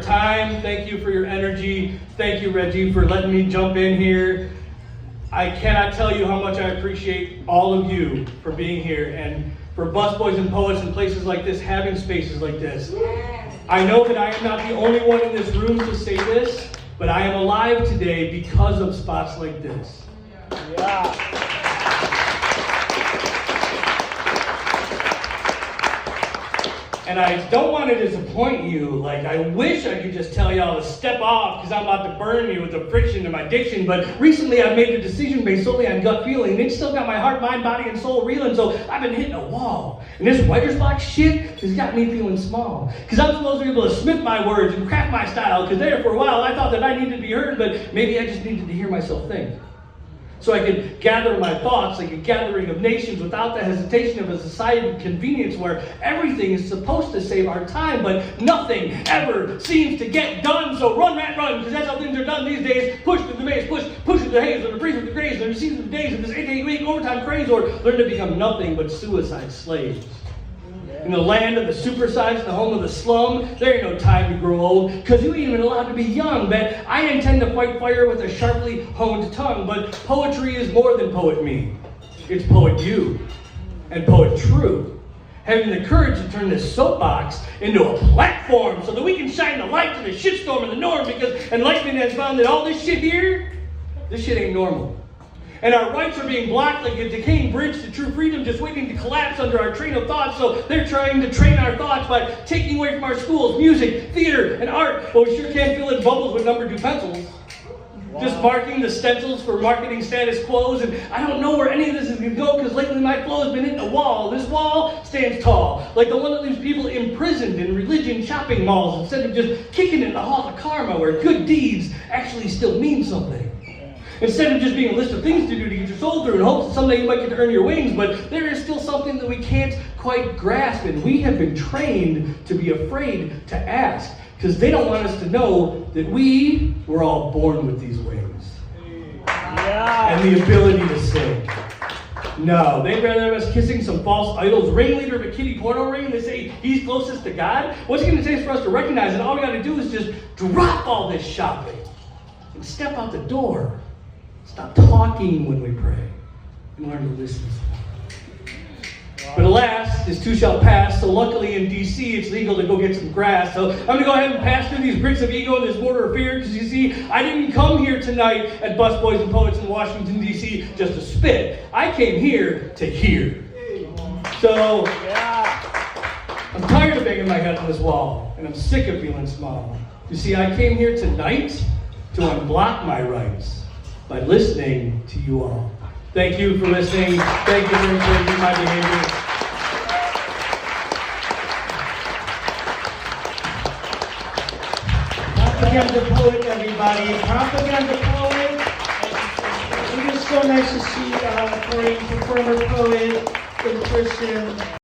Time. Thank you for your energy. Thank you, Reggie, for letting me jump in here. I cannot tell you how much I appreciate all of you for being here and for busboys and poets in places like this, having spaces like this. I know that I am not the only one in this room to say this, but I am alive today because of spots like this. Yeah. And I don't want to disappoint you. Like, I wish I could just tell y'all to step off because I'm about to burn you with the friction of my diction. But recently I've made a decision based solely on gut feeling. And it's still got my heart, mind, body, and soul reeling. So I've been hitting a wall. And this writer's block shit has got me feeling small. Because I'm supposed to be able to smith my words and craft my style. Because there for a while I thought that I needed to be heard. But maybe I just needed to hear myself think. So I could gather my thoughts like a gathering of nations without the hesitation of a society of convenience where everything is supposed to save our time, but nothing ever seems to get done. So run, rat, run, because that's how things are done these days. Push through the maze, push through the haze, or the freeze with the graze, or the season of days of this 8-8-week overtime craze, or learn to become nothing but suicide slaves. In the land of the supersized, the home of the slum, there ain't no time to grow old, because you ain't even allowed to be young. But I intend to fight fire with a sharply honed tongue. But poetry is more than poet me. It's poet you, and poet true. Having the courage to turn this soapbox into a platform so that we can shine the light to the shitstorm of the norm, because enlightenment has found that all this shit here, this shit ain't normal. And our rights are being blocked like a decaying bridge to true freedom, just waiting to collapse under our train of thought. So they're trying to train our thoughts by taking away from our schools music, theater, and art. Well, we sure can't fill in bubbles with number 2 pencils. Wow. Just marking the stencils for marketing status quos. And I don't know where any of this is going to go, because lately my flow has been hitting a wall. This wall stands tall, like the one that leaves people imprisoned in religion shopping malls, instead of just kicking it in the halls of karma where good deeds actually still mean something. Instead of just being a list of things to do to get your soul through in hopes that someday you might get to earn your wings, but there is still something that we can't quite grasp, and we have been trained to be afraid to ask, because they don't want us to know that we were all born with these wings. Yeah. And the ability to sing. No, they'd rather have us kissing some false idols, ringleader of a kiddie porno ring, and they say he's closest to God. What's it going to take for us to recognize that all we got to do is just drop all this shopping and step out the door? Stop talking when we pray and learn to listen. But alas, this too shall pass. So luckily in D.C. it's legal to go get some grass. So I'm going to go ahead and pass through these bricks of ego and this mortar of fear, because you see, I didn't come here tonight at Busboys and Poets in Washington, D.C. just to spit. I came here to hear. So I'm tired of banging my head on this wall, and I'm sick of feeling small. You see, I came here tonight to unblock my rights by listening to you all. Thank you for listening. Thank you for encouraging my behavior. Propaganda Poet, everybody. Propaganda Poet. It is so nice to see a performer poet in person.